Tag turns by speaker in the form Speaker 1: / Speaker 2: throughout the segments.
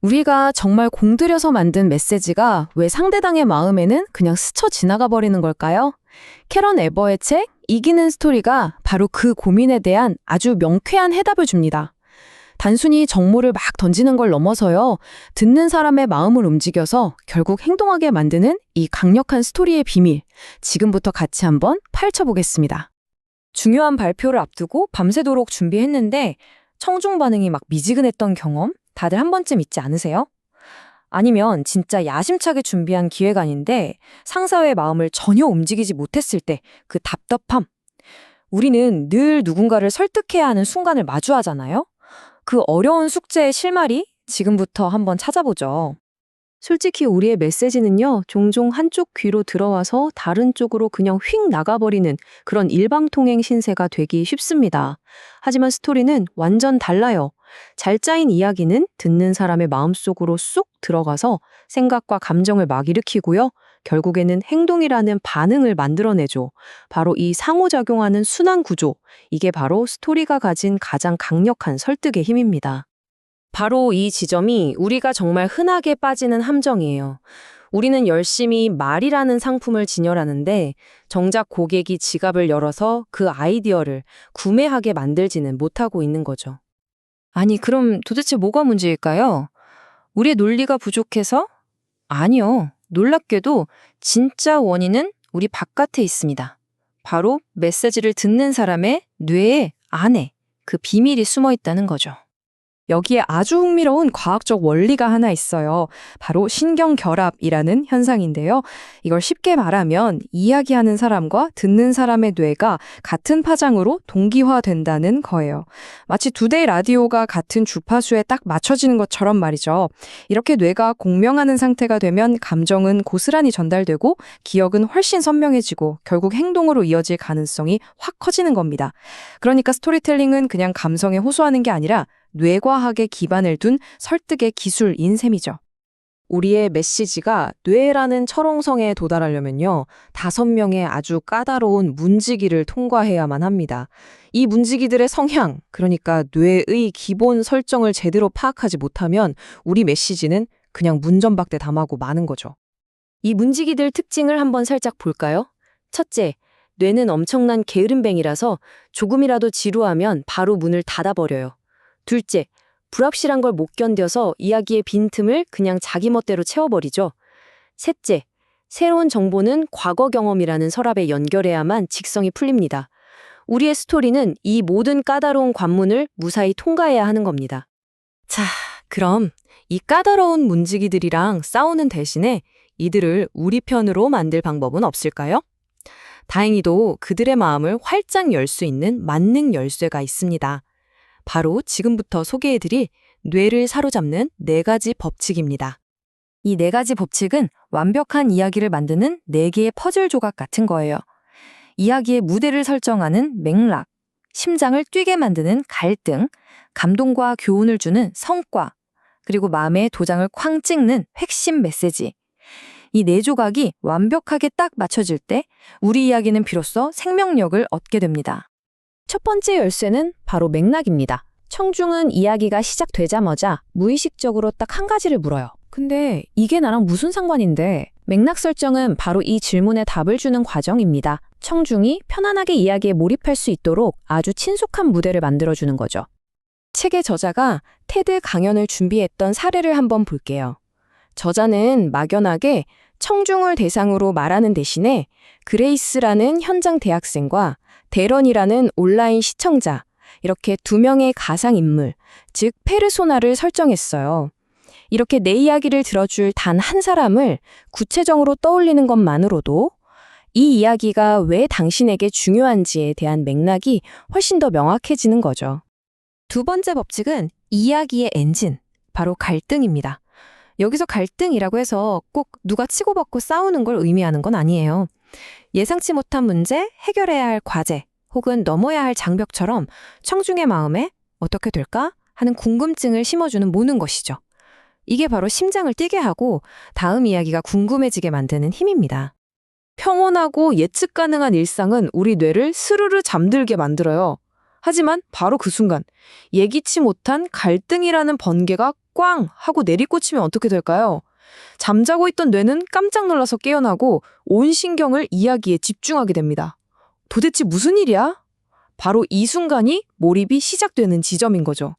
Speaker 1: 우리가 정말 공들여서 만든 메시지가 왜 상대방의 마음에는 그냥 스쳐 지나가 버리는 걸까요? 캐런 에버의 책 이기는 스토리가 바로 그 고민에 대한 아주 명쾌한 해답을 줍니다. 단순히 정보를 막 던지는 걸 넘어서요, 듣는 사람의 마음을 움직여서 결국 행동하게 만드는 이 강력한 스토리의 비밀, 지금부터 같이 한번 파헤쳐보겠습니다.
Speaker 2: 중요한 발표를 앞두고 밤새도록 준비했는데 청중 반응이 막 미지근했던 경험 다들 한 번쯤 있지 않으세요? 아니면 진짜 야심차게 준비한 기획안인데 상사의 마음을 전혀 움직이지 못했을 때 그 답답함. 우리는 늘 누군가를 설득해야 하는 순간을 마주하잖아요. 그 어려운 숙제의 실마리 지금부터 한번 찾아보죠. 솔직히 우리의 메시지는요, 종종 한쪽 귀로 들어와서 다른 쪽으로 그냥 휙 나가버리는 그런 일방통행 신세가 되기 쉽습니다. 하지만 스토리는 완전 달라요. 잘 짜인 이야기는 듣는 사람의 마음속으로 쏙 들어가서 생각과 감정을 막 일으키고요. 결국에는 행동이라는 반응을 만들어내죠. 바로 이 상호작용하는 순환 구조, 이게 바로 스토리가 가진 가장 강력한 설득의 힘입니다. 바로 이 지점이 우리가 정말 흔하게 빠지는 함정이에요. 우리는 열심히 말이라는 상품을 진열하는데 정작 고객이 지갑을 열어서 그 아이디어를 구매하게 만들지는 못하고 있는 거죠. 아니, 그럼 도대체 뭐가 문제일까요? 우리의 논리가 부족해서? 아니요. 놀랍게도 진짜 원인은 우리 바깥에 있습니다. 바로 메시지를 듣는 사람의 뇌의 안에 그 비밀이 숨어 있다는 거죠.
Speaker 3: 여기에 아주 흥미로운 과학적 원리가 하나 있어요. 바로 신경결합이라는 현상인데요. 이걸 쉽게 말하면 이야기하는 사람과 듣는 사람의 뇌가 같은 파장으로 동기화된다는 거예요. 마치 두 대의 라디오가 같은 주파수에 딱 맞춰지는 것처럼 말이죠. 이렇게 뇌가 공명하는 상태가 되면 감정은 고스란히 전달되고 기억은 훨씬 선명해지고 결국 행동으로 이어질 가능성이 확 커지는 겁니다. 그러니까 스토리텔링은 그냥 감성에 호소하는 게 아니라 뇌과학에 기반을 둔 설득의 기술인 셈이죠.
Speaker 2: 우리의 메시지가 뇌라는 철옹성에 도달하려면요, 5명의 아주 까다로운 문지기를 통과해야만 합니다. 이 문지기들의 성향, 그러니까 뇌의 기본 설정을 제대로 파악하지 못하면 우리 메시지는 그냥 문전박대 담하고 마는 거죠. 이 문지기들 특징을 한번 살짝 볼까요? 첫째, 뇌는 엄청난 게으름뱅이라서 조금이라도 지루하면 바로 문을 닫아버려요. 둘째, 불확실한 걸 못 견뎌서 이야기의 빈틈을 그냥 자기 멋대로 채워버리죠. 셋째, 새로운 정보는 과거 경험이라는 서랍에 연결해야만 직성이 풀립니다. 우리의 스토리는 이 모든 까다로운 관문을 무사히 통과해야 하는 겁니다. 자, 그럼 이 까다로운 문지기들이랑 싸우는 대신에 이들을 우리 편으로 만들 방법은 없을까요? 다행히도 그들의 마음을 활짝 열 수 있는 만능 열쇠가 있습니다. 바로 지금부터 소개해드릴 뇌를 사로잡는 4가지 법칙입니다. 이 4가지 법칙은 완벽한 이야기를 만드는 4개의 퍼즐 조각 같은 거예요. 이야기의 무대를 설정하는 맥락, 심장을 뛰게 만드는 갈등, 감동과 교훈을 주는 성과, 그리고 마음에 도장을 쾅 찍는 핵심 메시지. 이 4조각이 완벽하게 딱 맞춰질 때 우리 이야기는 비로소 생명력을 얻게 됩니다.
Speaker 1: 첫 번째 열쇠는 바로 맥락입니다. 청중은 이야기가 시작되자마자 무의식적으로 딱 한 가지를 물어요. 근데 이게 나랑 무슨 상관인데? 맥락 설정은 바로 이 질문에 답을 주는 과정입니다. 청중이 편안하게 이야기에 몰입할 수 있도록 아주 친숙한 무대를 만들어주는 거죠. 책의 저자가 테드 강연을 준비했던 사례를 한번 볼게요. 저자는 막연하게 청중을 대상으로 말하는 대신에 그레이스라는 현장 대학생과 데런이라는 온라인 시청자, 이렇게 2명의 가상인물, 즉 페르소나를 설정했어요. 이렇게 내 이야기를 들어줄 단 한 사람을 구체적으로 떠올리는 것만으로도 이 이야기가 왜 당신에게 중요한지에 대한 맥락이 훨씬 더 명확해지는 거죠. 두 번째 법칙은 이야기의 엔진, 바로 갈등입니다. 여기서 갈등이라고 해서 꼭 누가 치고받고 싸우는 걸 의미하는 건 아니에요. 예상치 못한 문제, 해결해야 할 과제, 혹은 넘어야 할 장벽처럼 청중의 마음에 어떻게 될까 하는 궁금증을 심어주는 모는 것이죠. 이게 바로 심장을 뛰게 하고 다음 이야기가 궁금해지게 만드는 힘입니다. 평온하고 예측 가능한 일상은 우리 뇌를 스르르 잠들게 만들어요. 하지만 바로 그 순간 예기치 못한 갈등이라는 번개가
Speaker 3: 꽝 하고 내리꽂히면 어떻게 될까요? 잠자고 있던 뇌는 깜짝 놀라서 깨어나고 온 신경을 이야기에 집중하게 됩니다. 도대체 무슨 일이야? 바로 이 순간이 몰입이 시작되는 지점인 거죠.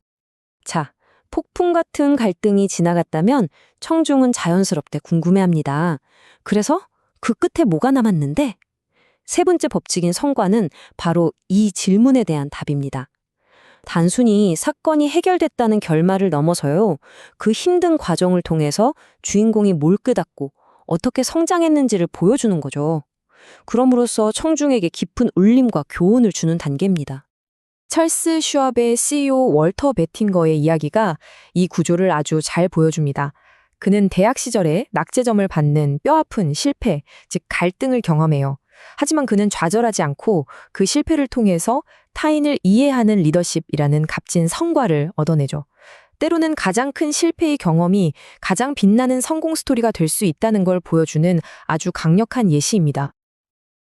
Speaker 1: 자, 폭풍 같은 갈등이 지나갔다면 청중은 자연스럽게 궁금해합니다. 그래서 그 끝에 뭐가 남았는데? 세 번째 법칙인 성과는 바로 이 질문에 대한 답입니다. 단순히 사건이 해결됐다는 결말을 넘어서요. 그 힘든 과정을 통해서 주인공이 뭘 깨닫고 어떻게 성장했는지를 보여주는 거죠. 그럼으로써 청중에게 깊은 울림과 교훈을 주는 단계입니다. 찰스 슈왑의 CEO 월터 베팅거의 이야기가 이 구조를 아주 잘 보여줍니다. 그는 대학 시절에 낙제점을 받는 뼈아픈 실패, 즉 갈등을 경험해요. 하지만 그는 좌절하지 않고 그 실패를 통해서 타인을 이해하는 리더십이라는 값진 성과를 얻어내죠. 때로는 가장 큰 실패의 경험이 가장 빛나는 성공 스토리가 될 수 있다는 걸 보여주는 아주 강력한 예시입니다.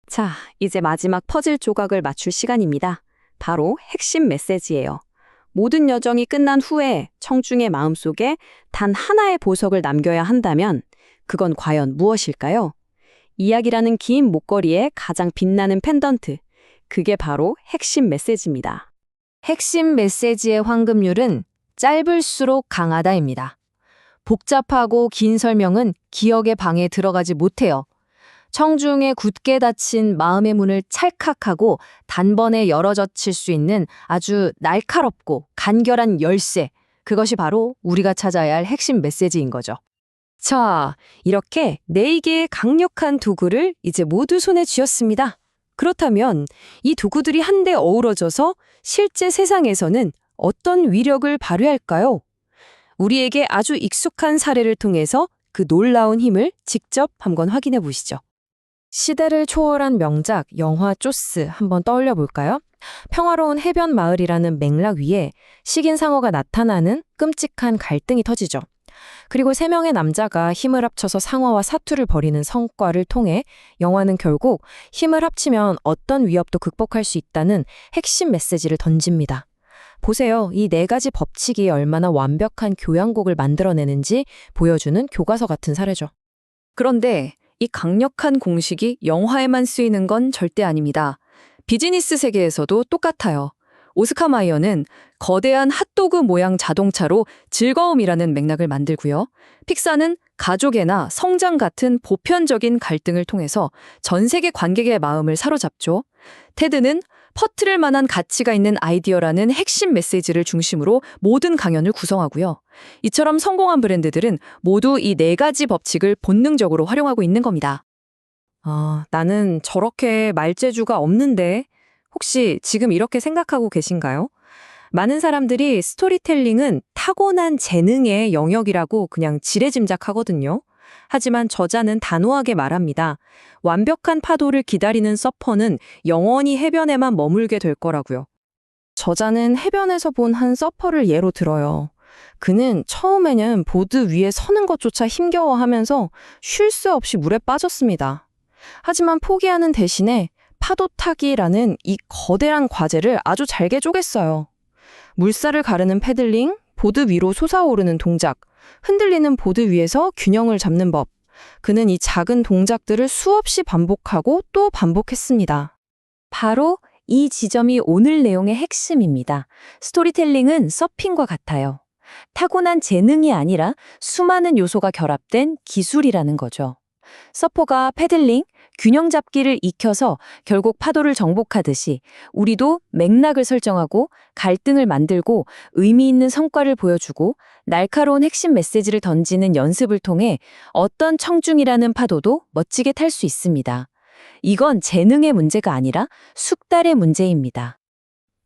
Speaker 1: 자, 이제 마지막 퍼즐 조각을 맞출 시간입니다. 바로 핵심 메시지예요. 모든 여정이 끝난 후에 청중의 마음속에 단 하나의 보석을 남겨야 한다면 그건 과연 무엇일까요? 이야기라는 긴 목걸이에 가장 빛나는 펜던트. 그게 바로 핵심 메시지입니다. 핵심 메시지의 황금률은 짧을수록 강하다입니다. 복잡하고 긴 설명은 기억의 방에 들어가지 못해요. 청중의 굳게 닫힌 마음의 문을 찰칵하고 단번에 열어젖힐 수 있는 아주 날카롭고 간결한 열쇠. 그것이 바로 우리가 찾아야 할 핵심 메시지인 거죠. 자, 이렇게 4개의 강력한 도구를 이제 모두 손에 쥐었습니다. 그렇다면 이 도구들이 한데 어우러져서 실제 세상에서는 어떤 위력을 발휘할까요? 우리에게 아주 익숙한 사례를 통해서 그 놀라운 힘을 직접 한번 확인해 보시죠. 시대를 초월한 명작 영화 쪼스 한번 떠올려 볼까요? 평화로운 해변 마을이라는 맥락 위에 식인 상어가 나타나는 끔찍한 갈등이 터지죠. 그리고 3명의 남자가 힘을 합쳐서 상어와 사투를 벌이는 성과를 통해 영화는 결국 힘을 합치면 어떤 위협도 극복할 수 있다는 핵심 메시지를 던집니다. 보세요. 이 4가지 법칙이 얼마나 완벽한 교양곡을 만들어내는지 보여주는 교과서 같은 사례죠. 그런데 이 강력한 공식이 영화에만 쓰이는 건 절대 아닙니다. 비즈니스 세계에서도 똑같아요. 오스카 마이어는 거대한 핫도그 모양 자동차로 즐거움이라는 맥락을 만들고요. 픽사는 가족애나 성장 같은 보편적인 갈등을 통해서 전 세계 관객의 마음을 사로잡죠. 테드는 퍼뜨릴 만한 가치가 있는 아이디어라는 핵심 메시지를 중심으로 모든 강연을 구성하고요. 이처럼 성공한 브랜드들은 모두 이 4가지 법칙을 본능적으로 활용하고 있는 겁니다. 나는 저렇게 말재주가 없는데 혹시 지금 이렇게 생각하고 계신가요? 많은 사람들이 스토리텔링은 타고난 재능의 영역이라고 그냥 지레짐작하거든요. 하지만 저자는 단호하게 말합니다. 완벽한 파도를 기다리는 서퍼는 영원히 해변에만 머물게 될 거라고요. 저자는 해변에서 본 한 서퍼를 예로 들어요. 그는 처음에는 보드 위에 서는 것조차 힘겨워하면서 쉴 새 없이 물에 빠졌습니다. 하지만 포기하는 대신에 파도 타기라는 이 거대한 과제를 아주 잘게 쪼갰어요. 물살을 가르는 패들링, 보드 위로 솟아오르는 동작, 흔들리는 보드 위에서 균형을 잡는 법. 그는 이 작은 동작들을 수없이 반복하고 또 반복했습니다. 바로 이 지점이 오늘 내용의 핵심입니다. 스토리텔링은 서핑과 같아요. 타고난 재능이 아니라 수많은 요소가 결합된 기술이라는 거죠. 서퍼가 패들링, 균형 잡기를 익혀서 결국 파도를 정복하듯이 우리도 맥락을 설정하고 갈등을 만들고 의미 있는 성과를 보여주고 날카로운 핵심 메시지를 던지는 연습을 통해 어떤 청중이라는 파도도 멋지게 탈 수 있습니다. 이건 재능의 문제가 아니라 숙달의 문제입니다.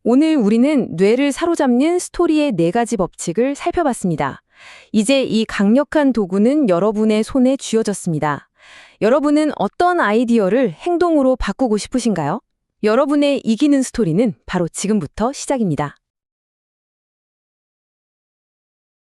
Speaker 1: 오늘 우리는 뇌를 사로잡는 스토리의 4가지 법칙을 살펴봤습니다. 이제 이 강력한 도구는 여러분의 손에 쥐어졌습니다. 여러분은 어떤 아이디어를 행동으로 바꾸고 싶으신가요? 여러분의 이기는 스토리는 바로 지금부터 시작입니다.